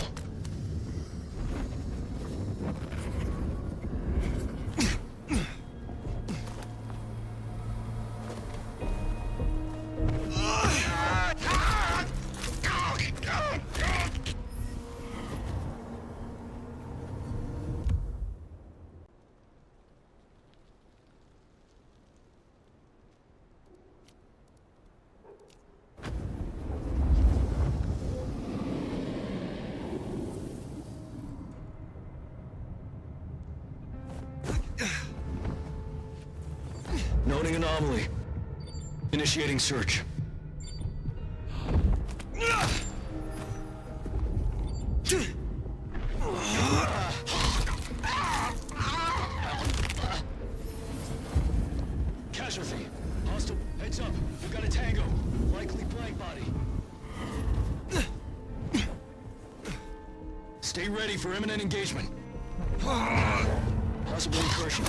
Noting anomaly. Initiating search. Casualty. Hostile. Heads up. We've got a tango. Likely blank body. Stay ready for imminent engagement. Possible incursion.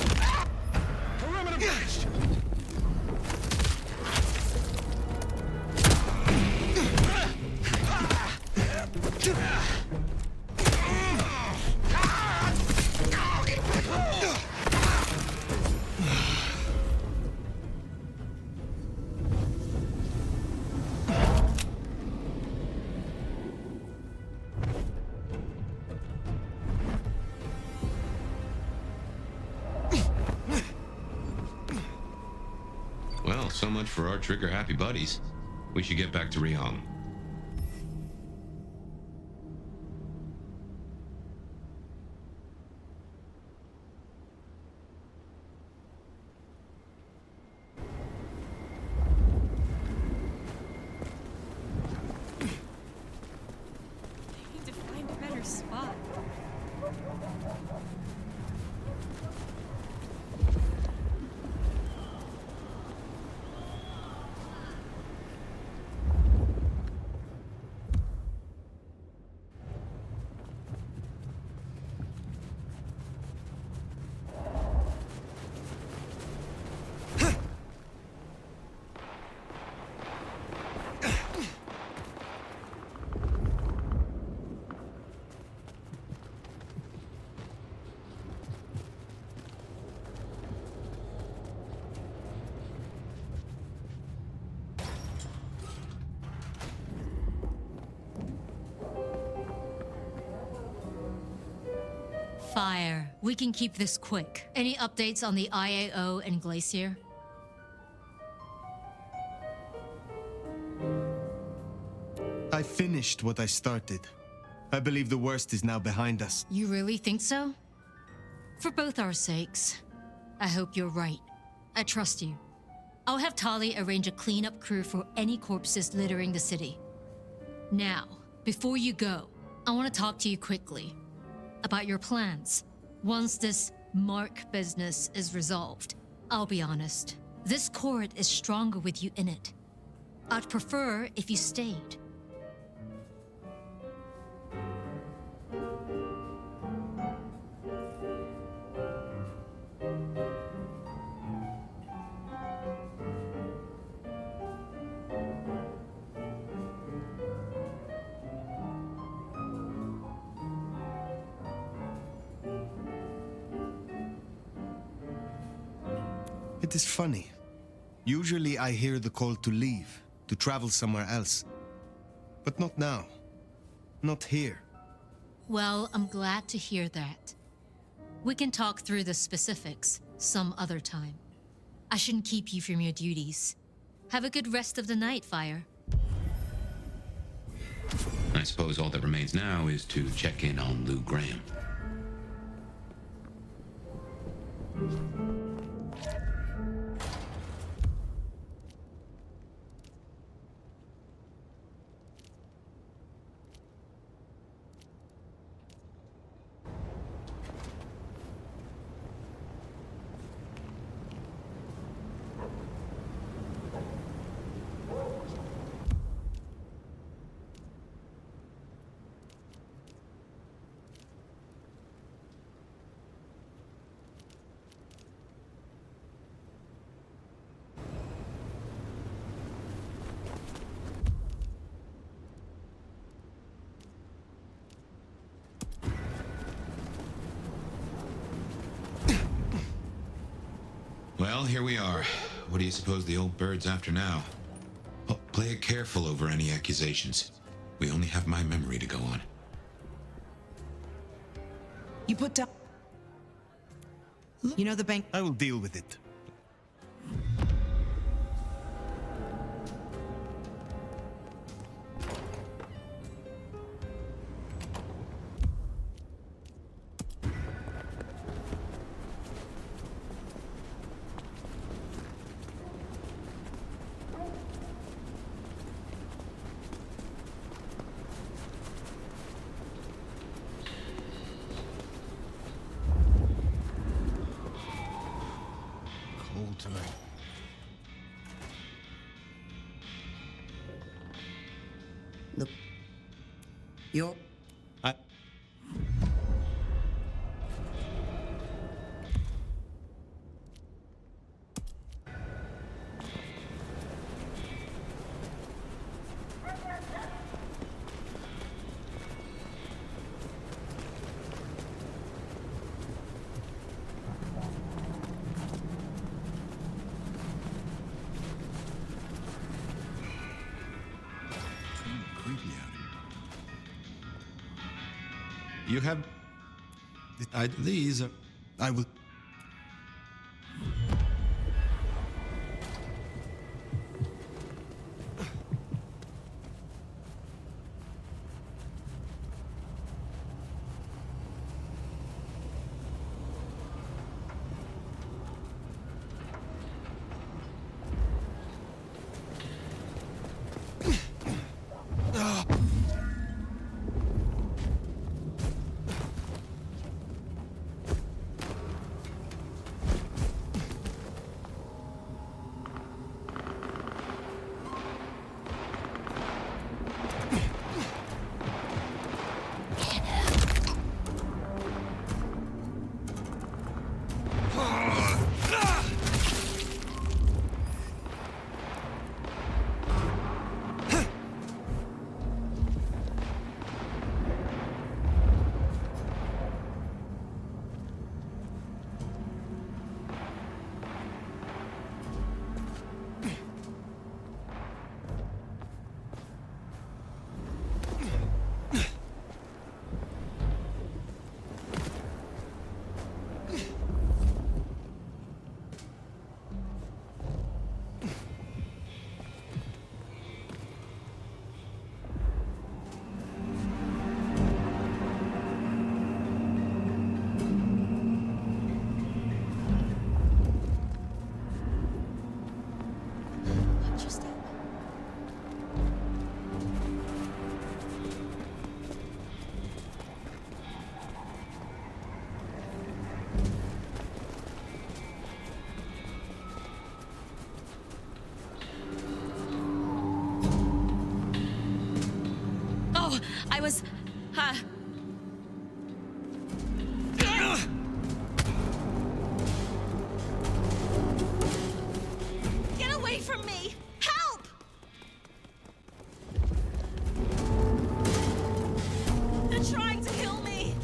Perimeter breached! Well, so much for our trigger-happy buddies. We should get back to Rihong. Need to find a better spot. Fire. We can keep this quick. Any updates on the IAO and Glacier? I finished what I started. I believe the worst is now behind us. You really think so? For both our sakes, I hope you're right. I trust you. I'll have Tali arrange a cleanup crew for any corpses littering the city. Now, before you go, I want to talk to you quickly about your plans. Once this Mark business is resolved, I'll be honest, this court is stronger with you in it. I'd prefer if you stayed. It is funny. Usually I hear the call to leave, to travel somewhere else. But not now. Not here. Well, I'm glad to hear that. We can talk through the specifics some other time. I shouldn't keep you from your duties. Have a good rest of the night, Fire. I suppose all that remains now is to check in on Lou Graham. Well, here we are. What do you suppose the old bird's after now? Oh, play it careful over any accusations. We only have my memory to go on. You put down... You know the bank... I will deal with it. Cold tonight. Look. You're... Creepy out here. You have... these are... I will... Oh, I was... Get away from me! Help! They're trying to kill me!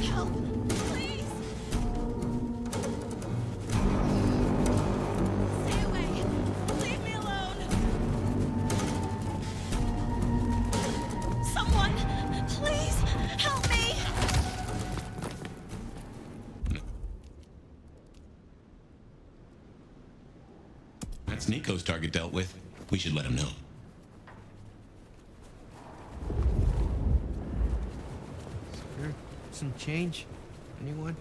Help! Please! Stay away! Leave me alone! Someone! Please! Help me! That's Nico's target dealt with. We should let him know. Spare some change? Anyone?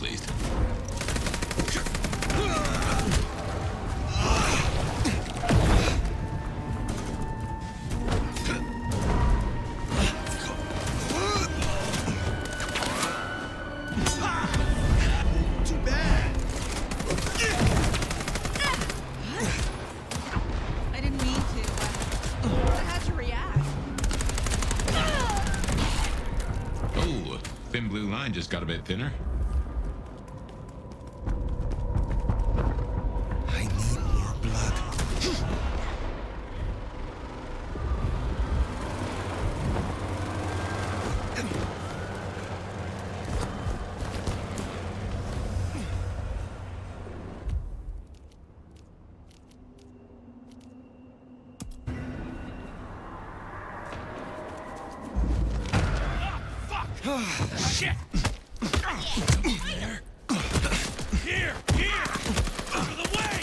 least. Too bad. I didn't mean to. I had to react. Oh, thin blue line just got a bit thinner. I need more blood. Shit! There. Here! Out of the way!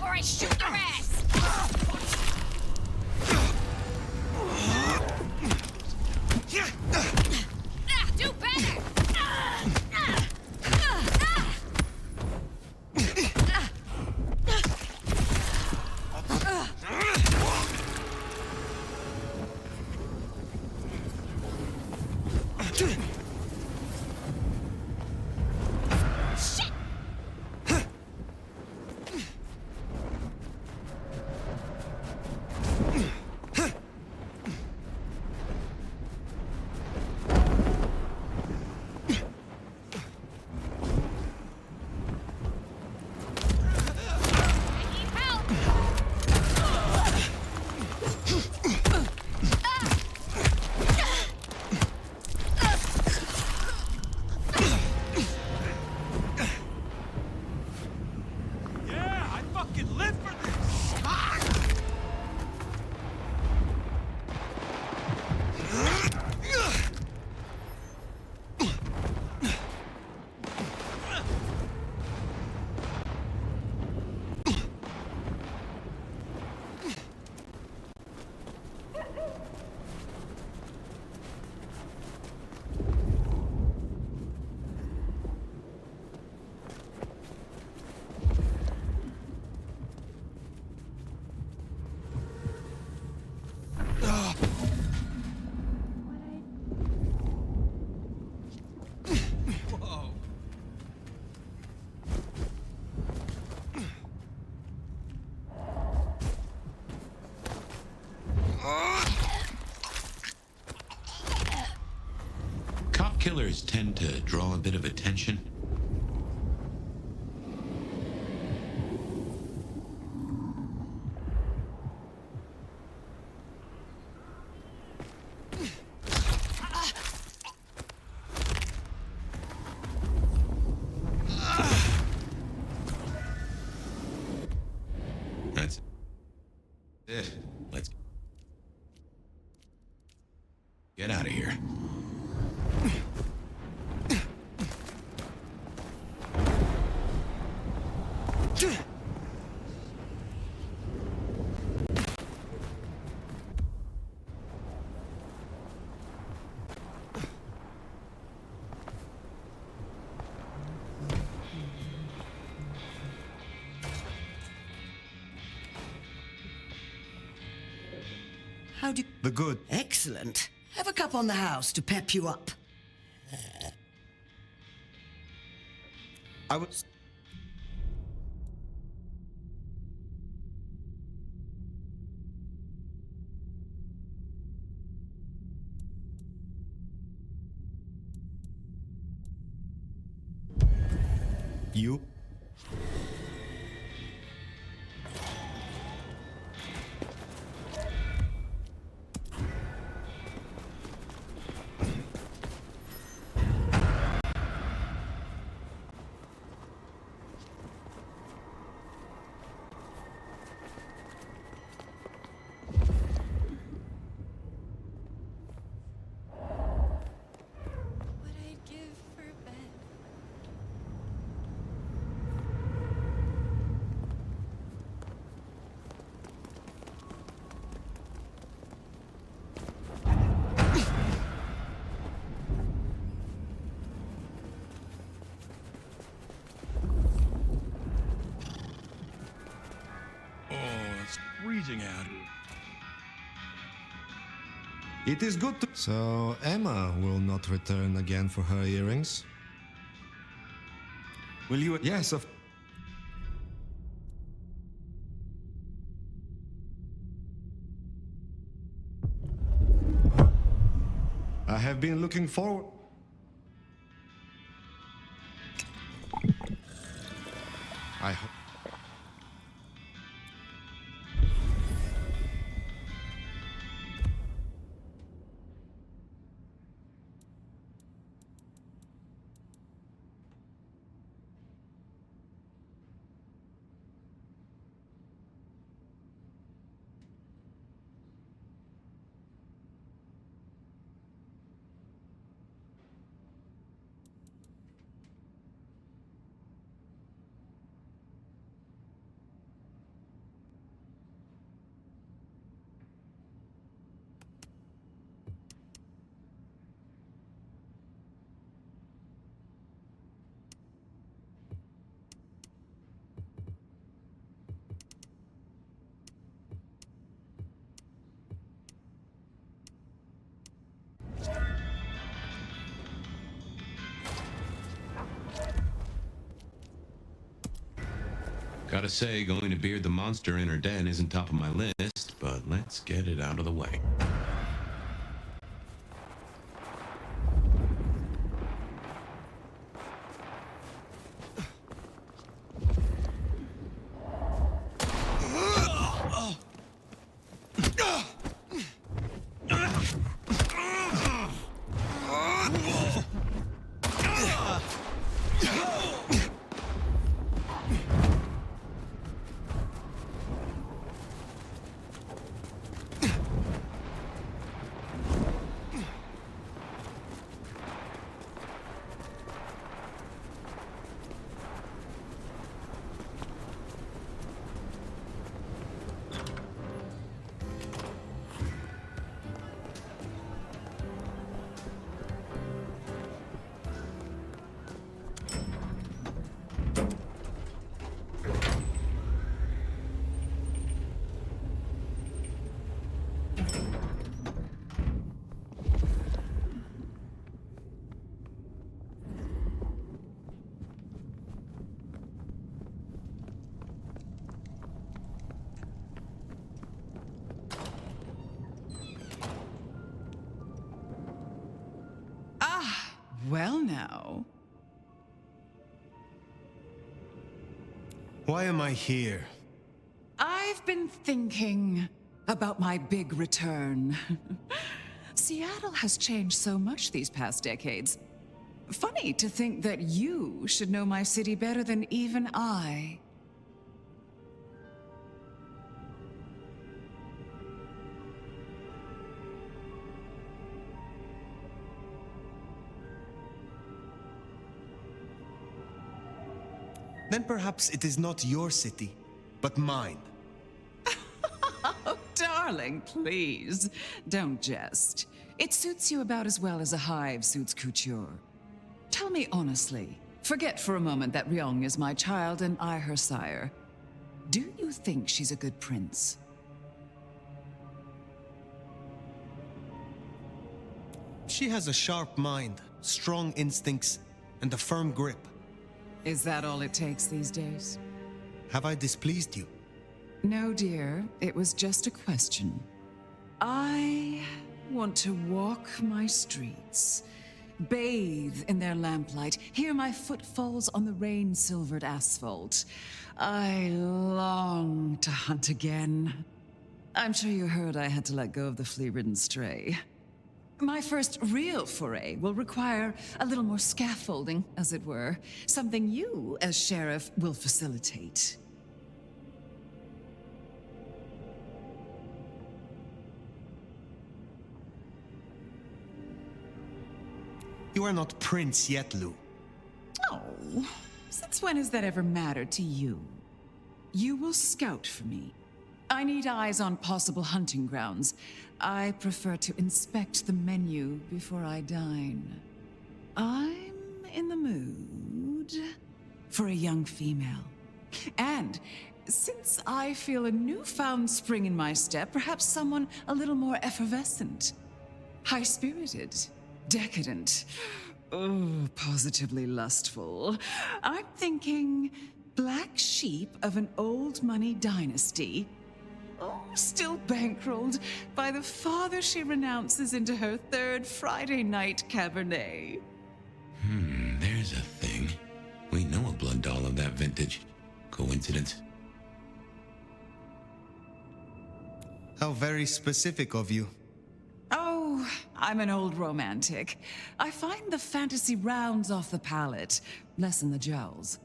Or I shoot your ass! Do better! Cop killers tend to draw a bit of attention. That's it. Let's get out of here. How do The good. Excellent. Have a cup on the house to pep you up. I was. You? What I'd give for a bed. freezing out. It is good to... So, Emma will not return again for her earrings? Will you... Yes, of... I have been looking forward... I hope... Gotta say, going to beard the monster in her den isn't top of my list, but let's get it out of the way. Well now. Why am I here? I've been thinking about my big return. Seattle has changed so much these past decades. Funny to think that you should know my city better than even I. Then perhaps it is not your city, but mine. Oh, darling, please, don't jest. It suits you about as well as a hive suits couture. Tell me honestly, forget for a moment that Ryong is my child and I her sire. Do you think she's a good prince? She has a sharp mind, strong instincts, and a firm grip. Is that all it takes these days? Have I displeased you? No, dear. It was just a question. I want to walk my streets, bathe in their lamplight, hear my footfalls on the rain-silvered asphalt. I long to hunt again. I'm sure you heard I had to let go of the flea-ridden stray. My first real foray will require a little more scaffolding, as it were. Something you, as sheriff, will facilitate. You are not prince yet, Lou. Oh, since when has that ever mattered to you? You will scout for me. I need eyes on possible hunting grounds. I prefer to inspect the menu before I dine. I'm in the mood for a young female. And since I feel a newfound spring in my step, perhaps someone a little more effervescent, high-spirited, decadent, oh, positively lustful. I'm thinking black sheep of an old money dynasty. Oh, still bankrolled by the father she renounces into her third Friday night Cabernet. There's a thing. We know a blood doll of that vintage. Coincidence? How very specific of you. Oh, I'm an old romantic. I find the fantasy rounds off the palate, lessen the jowls.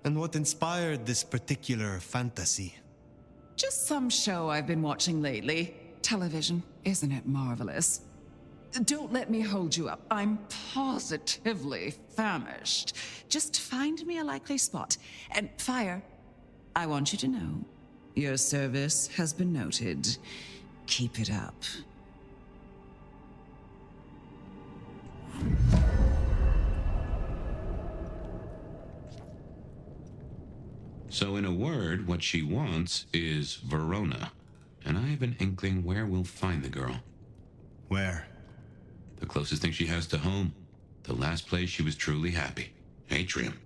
And what inspired this particular fantasy? Just some show I've been watching lately. Television, isn't it marvelous? Don't let me hold you up. I'm positively famished. Just find me a likely spot. And Fire, I want you to know, your service has been noted. Keep it up. So in a word, what she wants is Verona. And I have an inkling where we'll find the girl. Where? The closest thing she has to home. The last place she was truly happy. Atrium.